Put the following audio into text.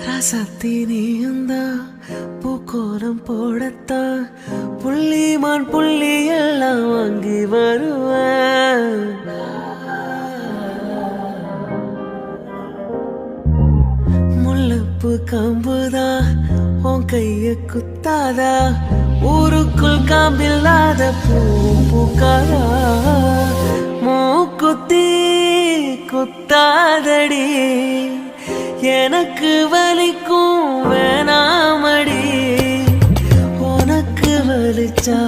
ராசாத்தி நீயுந்தா பூக்கோலம் போடத்தான் புள்ளிமான் புள்ளி எல்லாம் வாங்கி வருவேன். முல்லைப்பூ காம்புதா உன் கைய குத்தாதா ஊருக்குள் காம்பில்லாத பூ பூக்காதா மூக்குத்தி குத்தாதடி எனக்கு வலிக்கும் வேணாமடி உனக்கு வலிச்சா